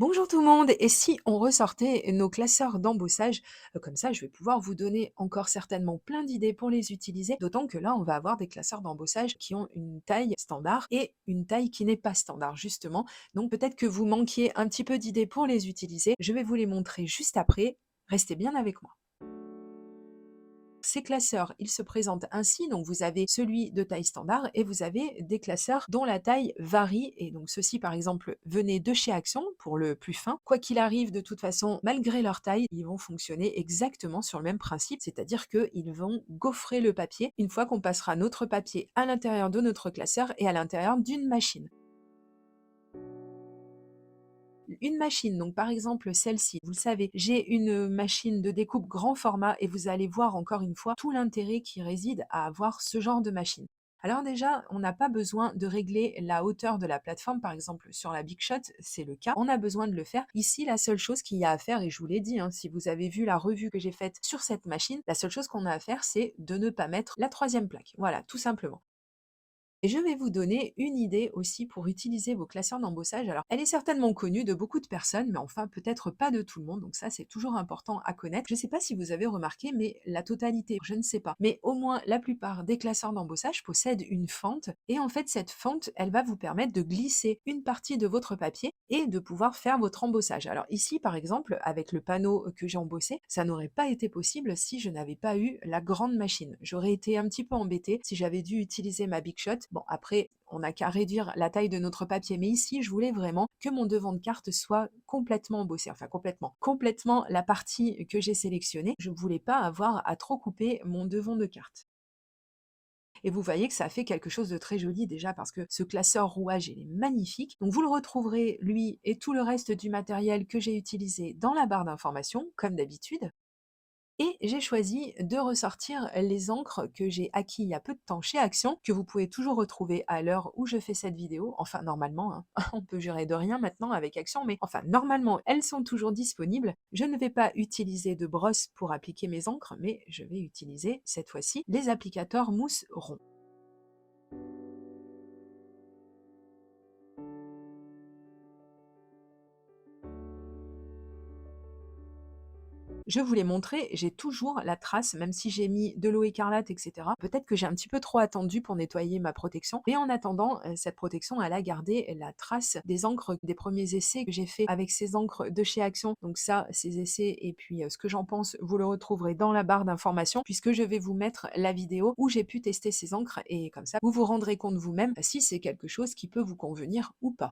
Bonjour tout le monde, et si on ressortait nos classeurs d'embossage, comme ça je vais pouvoir vous donner encore certainement plein d'idées pour les utiliser, d'autant que là on va avoir des classeurs d'embossage qui ont une taille standard et une taille qui n'est pas standard justement, donc peut-être que vous manquiez un petit peu d'idées pour les utiliser, je vais vous les montrer juste après, restez bien avec moi. Ces classeurs, ils se présentent ainsi, donc vous avez celui de taille standard et vous avez des classeurs dont la taille varie et donc ceux-ci par exemple venaient de chez Action pour le plus fin. Quoi qu'il arrive de toute façon, malgré leur taille, ils vont fonctionner exactement sur le même principe, c'est-à-dire qu'ils vont gaufrer le papier une fois qu'on passera notre papier à l'intérieur de notre classeur et à l'intérieur d'une machine. Une machine, donc par exemple celle-ci, vous le savez, j'ai une machine de découpe grand format et vous allez voir encore une fois tout l'intérêt qui réside à avoir ce genre de machine. Alors déjà, on n'a pas besoin de régler la hauteur de la plateforme, par exemple sur la Big Shot, c'est le cas, on a besoin de le faire. Ici, la seule chose qu'il y a à faire, et je vous l'ai dit, hein, si vous avez vu la revue que j'ai faite sur cette machine, la seule chose qu'on a à faire, c'est de ne pas mettre la troisième plaque. Voilà, tout simplement. Et je vais vous donner une idée aussi pour utiliser vos classeurs d'embossage. Alors, elle est certainement connue de beaucoup de personnes, mais enfin peut-être pas de tout le monde, donc ça c'est toujours important à connaître. Je ne sais pas si vous avez remarqué, mais la totalité, je ne sais pas, mais au moins la plupart des classeurs d'embossage possèdent une fente, et en fait cette fente, elle va vous permettre de glisser une partie de votre papier et de pouvoir faire votre embossage. Alors ici, par exemple, avec le panneau que j'ai embossé, ça n'aurait pas été possible si je n'avais pas eu la grande machine. J'aurais été un petit peu embêtée si j'avais dû utiliser ma Big Shot. Bon, après, on n'a qu'à réduire la taille de notre papier, mais ici, je voulais vraiment que mon devant de carte soit complètement embossé, enfin complètement la partie que j'ai sélectionnée. Je ne voulais pas avoir à trop couper mon devant de carte. Et vous voyez que ça fait quelque chose de très joli déjà parce que ce classeur rouage, il est magnifique. Donc vous le retrouverez, lui et tout le reste du matériel que j'ai utilisé dans la barre d'information, comme d'habitude. Et j'ai choisi de ressortir les encres que j'ai acquis il y a peu de temps chez Action, que vous pouvez toujours retrouver à l'heure où je fais cette vidéo. Enfin, normalement, hein, on peut jurer de rien maintenant avec Action, mais enfin, normalement, elles sont toujours disponibles. Je ne vais pas utiliser de brosse pour appliquer mes encres, mais je vais utiliser cette fois-ci les applicateurs mousse ronds. Je vous l'ai montré, j'ai toujours la trace, même si j'ai mis de l'eau écarlate, etc. Peut-être que j'ai un petit peu trop attendu pour nettoyer ma protection, mais en attendant, cette protection, elle a gardé la trace des encres des premiers essais que j'ai fait avec ces encres de chez Action. Donc ça, ces essais et puis ce que j'en pense, vous le retrouverez dans la barre d'information, puisque je vais vous mettre la vidéo où j'ai pu tester ces encres et comme ça, vous vous rendrez compte vous-même si c'est quelque chose qui peut vous convenir ou pas.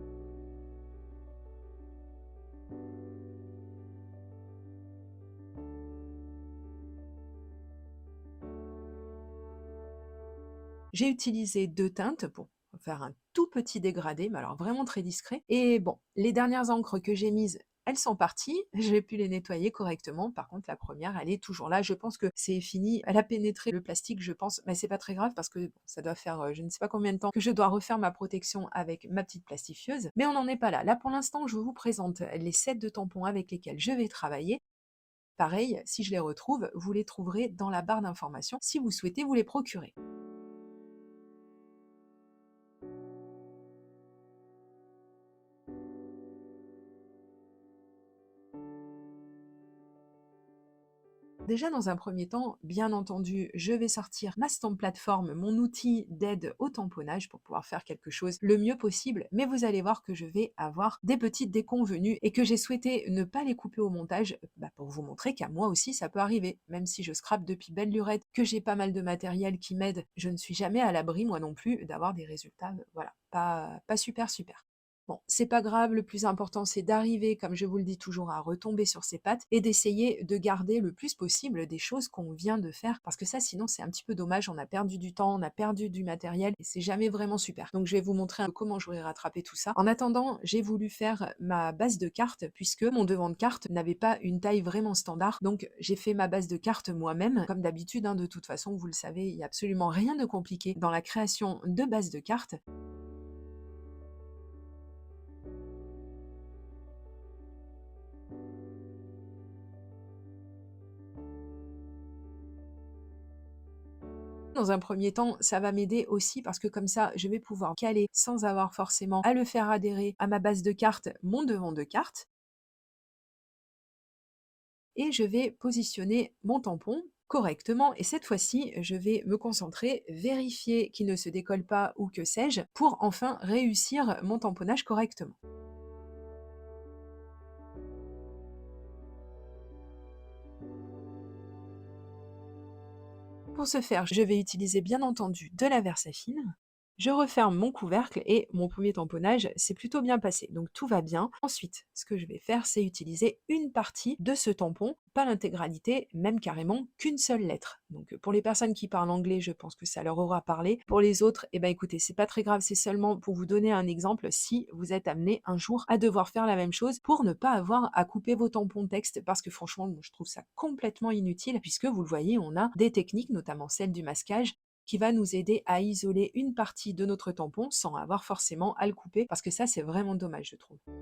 J'ai utilisé 2 teintes pour faire un tout petit dégradé, mais alors vraiment très discret et bon, les dernières encres que j'ai mises, elles sont parties, j'ai pu les nettoyer correctement. Par contre, la première, elle est toujours là. Je pense que c'est fini. Elle a pénétré le plastique, je pense, mais c'est pas très grave parce que bon, ça doit faire, je ne sais pas combien de temps que je dois refaire ma protection avec ma petite plastifieuse, mais on n'en est pas là. Là, pour l'instant, je vous présente les sets de tampons avec lesquels je vais travailler. Pareil, si je les retrouve, vous les trouverez dans la barre d'informations si vous souhaitez vous les procurer. Déjà, dans un premier temps, bien entendu, je vais sortir ma stamp plateforme, mon outil d'aide au tamponnage pour pouvoir faire quelque chose le mieux possible, mais vous allez voir que je vais avoir des petites déconvenues et que j'ai souhaité ne pas les couper au montage pour vous montrer qu'à moi aussi ça peut arriver. Même si je scrape depuis belle lurette, que j'ai pas mal de matériel qui m'aide, je ne suis jamais à l'abri, moi non plus, d'avoir des résultats, voilà, pas super super. Bon, c'est pas grave, le plus important c'est d'arriver, comme je vous le dis toujours, à retomber sur ses pattes et d'essayer de garder le plus possible des choses qu'on vient de faire, parce que ça sinon c'est un petit peu dommage, on a perdu du temps, on a perdu du matériel et c'est jamais vraiment super. Donc je vais vous montrer un peu comment j'aurais rattrapé tout ça. En attendant, j'ai voulu faire ma base de carte puisque mon devant de carte n'avait pas une taille vraiment standard, donc j'ai fait ma base de carte moi-même, comme d'habitude, hein, de toute façon, vous le savez, il n'y a absolument rien de compliqué dans la création de bases de cartes. Dans un premier temps, ça va m'aider aussi parce que comme ça, je vais pouvoir caler sans avoir forcément à le faire adhérer à ma base de cartes, mon devant de carte. et je vais positionner mon tampon correctement et cette fois-ci, je vais me concentrer, vérifier qu'il ne se décolle pas ou que sais-je pour enfin réussir mon tamponnage correctement. Pour ce faire, je vais utiliser bien entendu de la Versafine. Je referme mon couvercle et mon premier tamponnage s'est plutôt bien passé, donc tout va bien. Ensuite, ce que je vais faire, c'est utiliser une partie de ce tampon, pas l'intégralité, même carrément qu'une seule lettre. Donc pour les personnes qui parlent anglais, je pense que ça leur aura parlé. Pour les autres, eh ben écoutez, c'est pas très grave, c'est seulement pour vous donner un exemple si vous êtes amené un jour à devoir faire la même chose pour ne pas avoir à couper vos tampons texte parce que franchement, moi, je trouve ça complètement inutile puisque vous le voyez, on a des techniques, notamment celle du masquage, qui va nous aider à isoler une partie de notre tampon sans avoir forcément à le couper, parce que ça, c'est vraiment dommage, je trouve. Donc,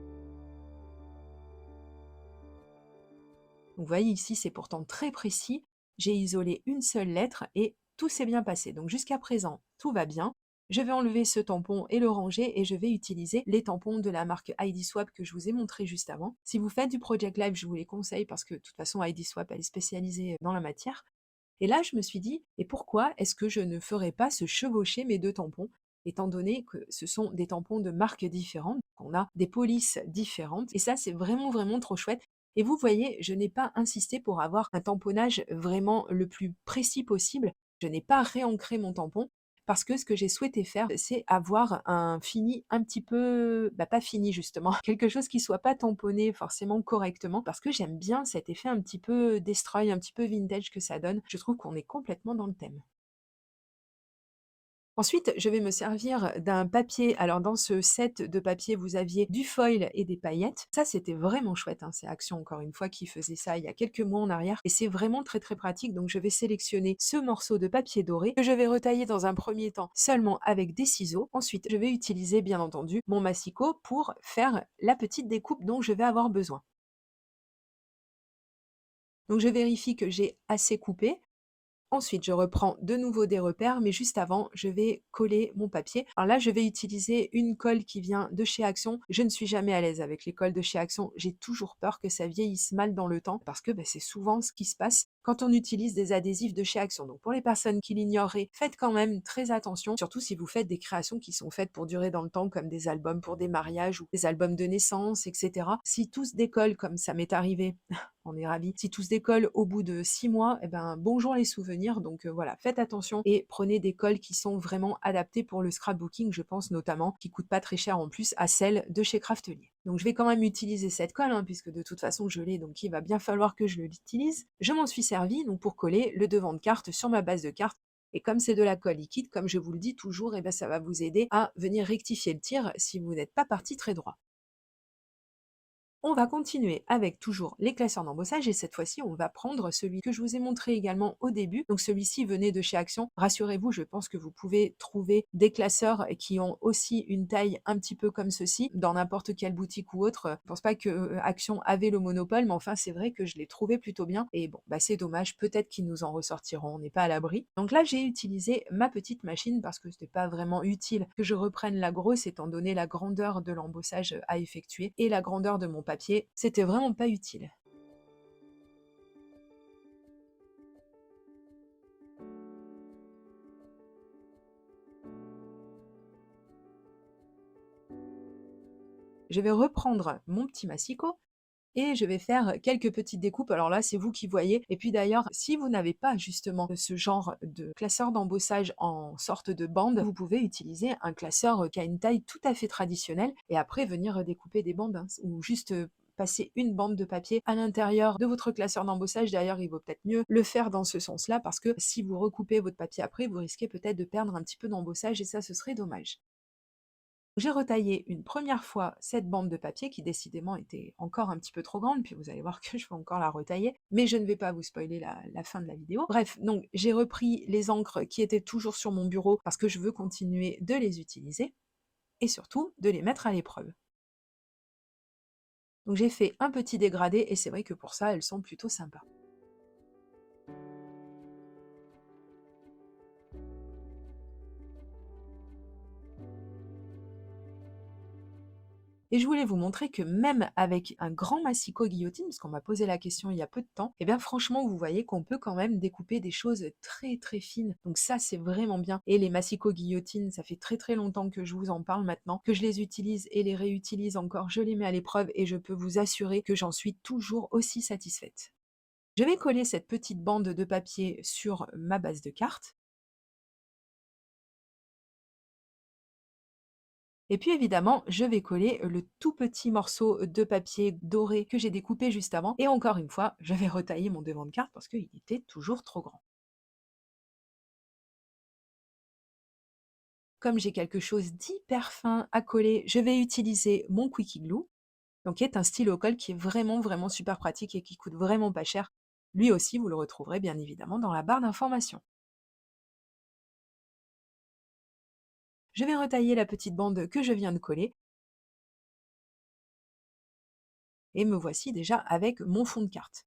vous voyez ici, c'est pourtant très précis. J'ai isolé une seule lettre et tout s'est bien passé. Donc, jusqu'à présent, tout va bien. Je vais enlever ce tampon et le ranger et je vais utiliser les tampons de la marque ID Swap que je vous ai montré juste avant. Si vous faites du Project Live, je vous les conseille parce que de toute façon, ID Swap, elle est spécialisée dans la matière. Et là, je me suis dit: «Et pourquoi est-ce que je ne ferais pas se chevaucher mes 2 tampons?» étant donné que ce sont des tampons de marques différentes, on a des polices différentes et ça, c'est vraiment, vraiment trop chouette et vous voyez, je n'ai pas insisté pour avoir un tamponnage vraiment le plus précis possible. Je n'ai pas réancré mon tampon parce que ce que j'ai souhaité faire, c'est avoir un fini un petit peu, bah, pas fini justement, quelque chose qui soit pas tamponné forcément correctement parce que j'aime bien cet effet un petit peu destroy, un petit peu vintage que ça donne. Je trouve qu'on est complètement dans le thème. Ensuite, je vais me servir d'un papier. Alors, dans ce set de papier, vous aviez du foil et des paillettes. Ça, c'était vraiment chouette, hein. C'est Action, encore une fois, qui faisait ça il y a quelques mois en arrière. Et c'est vraiment très, très pratique. Donc, je vais sélectionner ce morceau de papier doré que je vais retailler dans un premier temps seulement avec des ciseaux. Ensuite, je vais utiliser, bien entendu, mon massicot pour faire la petite découpe dont je vais avoir besoin. Donc, je vérifie que j'ai assez coupé. Ensuite, je reprends de nouveau des repères, mais juste avant, je vais coller mon papier. Alors là, je vais utiliser une colle qui vient de chez Action. Je ne suis jamais à l'aise avec les colles de chez Action. J'ai toujours peur que ça vieillisse mal dans le temps parce que c'est souvent ce qui se passe quand on utilise des adhésifs de chez Action. Donc pour les personnes qui l'ignoreraient, faites quand même très attention, surtout si vous faites des créations qui sont faites pour durer dans le temps, comme des albums pour des mariages ou des albums de naissance, etc. Si tout se décolle comme ça m'est arrivé, on est ravis. Si tout se décolle au bout de 6 mois, eh ben, bonjour les souvenirs. Donc voilà, faites attention et prenez des colles qui sont vraiment adaptées pour le scrapbooking, je pense notamment, qui coûtent pas très cher en plus, à celles de chez Craftelier. Donc je vais quand même utiliser cette colle, hein, puisque de toute façon je l'ai, donc il va bien falloir que je l'utilise. Je m'en suis servi donc pour coller le devant de carte sur ma base de carte. Et comme c'est de la colle liquide, comme je vous le dis toujours, eh ben, ça va vous aider à venir rectifier le tir si vous n'êtes pas parti très droit. On va continuer avec toujours les classeurs d'embossage et cette fois-ci, on va prendre celui que je vous ai montré également au début. Donc celui-ci venait de chez Action. Rassurez-vous, je pense que vous pouvez trouver des classeurs qui ont aussi une taille un petit peu comme ceci dans n'importe quelle boutique ou autre. Je pense pas que Action avait le monopole, mais enfin c'est vrai que je l'ai trouvé plutôt bien. Et bon, c'est dommage, peut-être qu'ils nous en ressortiront, on n'est pas à l'abri. Donc là, j'ai utilisé ma petite machine parce que c'était pas vraiment utile que je reprenne la grosse étant donné la grandeur de l'embossage à effectuer et la grandeur de mon papier. C'était vraiment pas utile. Je vais reprendre mon petit massicot et je vais faire quelques petites découpes. Alors là, c'est vous qui voyez. Et puis d'ailleurs, si vous n'avez pas justement ce genre de classeur d'embossage en sorte de bande, vous pouvez utiliser un classeur qui a une taille tout à fait traditionnelle et après venir découper des bandes, hein, ou juste passer une bande de papier à l'intérieur de votre classeur d'embossage. D'ailleurs, il vaut peut-être mieux le faire dans ce sens-là parce que si vous recoupez votre papier après, vous risquez peut-être de perdre un petit peu d'embossage et ça, ce serait dommage. J'ai retaillé une première fois cette bande de papier qui décidément était encore un petit peu trop grande, puis vous allez voir que je vais encore la retailler, mais je ne vais pas vous spoiler la fin de la vidéo. Bref, donc j'ai repris les encres qui étaient toujours sur mon bureau parce que je veux continuer de les utiliser et surtout de les mettre à l'épreuve. Donc j'ai fait un petit dégradé et c'est vrai que pour ça, elles sont plutôt sympas. Et je voulais vous montrer que même avec un grand massicot guillotine, parce qu'on m'a posé la question il y a peu de temps, et bien franchement, vous voyez qu'on peut quand même découper des choses très très fines. Donc ça, c'est vraiment bien. Et les massicots guillotine, ça fait très très longtemps que je vous en parle maintenant, que je les utilise et les réutilise encore. Je les mets à l'épreuve et je peux vous assurer que j'en suis toujours aussi satisfaite. Je vais coller cette petite bande de papier sur ma base de cartes. Et puis évidemment, je vais coller le tout petit morceau de papier doré que j'ai découpé juste avant. Et encore une fois, je vais retailler mon devant de carte parce qu'il était toujours trop grand. Comme j'ai quelque chose d'hyper fin à coller, je vais utiliser mon Quickie Glue, donc qui est un stylo colle qui est vraiment vraiment super pratique et qui coûte vraiment pas cher. Lui aussi, vous le retrouverez bien évidemment dans la barre d'information. Je vais retailler la petite bande que je viens de coller et me voici déjà avec mon fond de carte.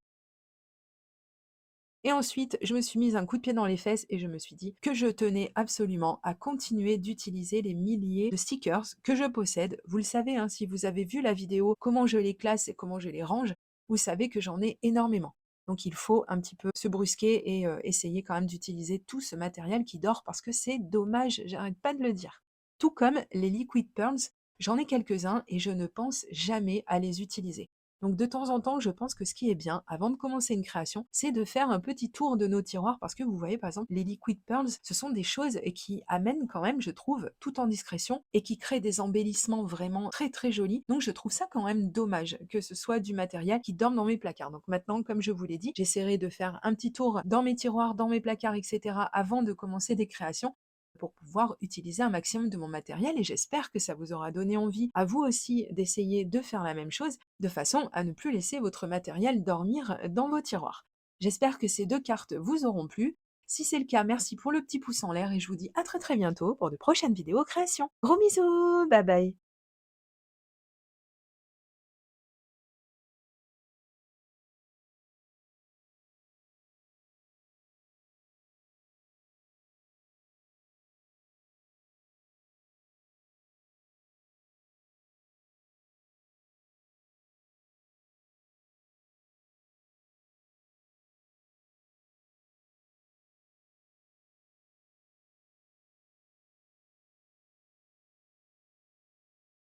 Et ensuite, je me suis mise un coup de pied dans les fesses et je me suis dit que je tenais absolument à continuer d'utiliser les milliers de stickers que je possède. Vous le savez, hein, si vous avez vu la vidéo, comment je les classe et comment je les range, vous savez que j'en ai énormément. Donc il faut un petit peu se brusquer et essayer quand même d'utiliser tout ce matériel qui dort parce que c'est dommage, j'arrête pas de le dire. Tout comme les liquid pearls, j'en ai quelques-uns et je ne pense jamais à les utiliser. Donc de temps en temps, je pense que ce qui est bien, avant de commencer une création, c'est de faire un petit tour de nos tiroirs parce que vous voyez par exemple, les liquid pearls, ce sont des choses qui amènent quand même, je trouve, tout en discrétion et qui créent des embellissements vraiment très très jolis. Donc je trouve ça quand même dommage que ce soit du matériel qui dorme dans mes placards. Donc maintenant, comme je vous l'ai dit, j'essaierai de faire un petit tour dans mes tiroirs, dans mes placards, etc. avant de commencer des créations pour pouvoir utiliser un maximum de mon matériel et j'espère que ça vous aura donné envie à vous aussi d'essayer de faire la même chose de façon à ne plus laisser votre matériel dormir dans vos tiroirs. J'espère que ces deux cartes vous auront plu. Si c'est le cas, merci pour le petit pouce en l'air et je vous dis à très très bientôt pour de prochaines vidéos créations. Gros bisous, bye bye.